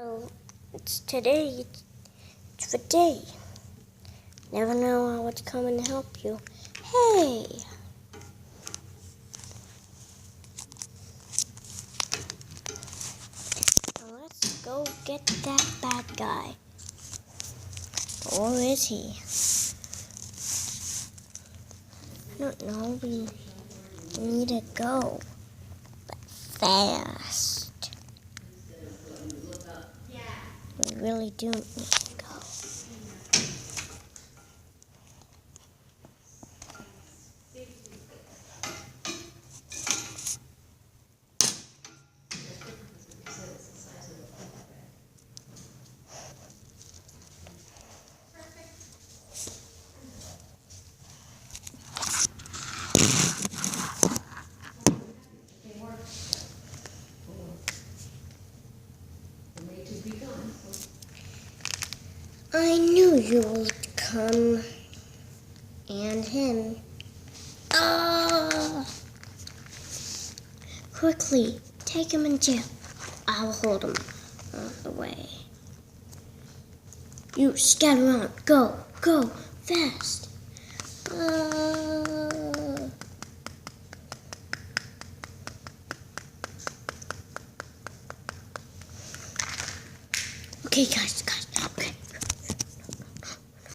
Oh, it's today. It's the day. Never know what's coming to help you. Hey! Now let's go get that bad guy. Or is he? I don't know. We need to go. But fast. We really do need to go. I knew you would come. And him. Ah! Quickly, take him in jail. I'll hold him out of the way. You scatter around. Go, go, fast. Okay, guys,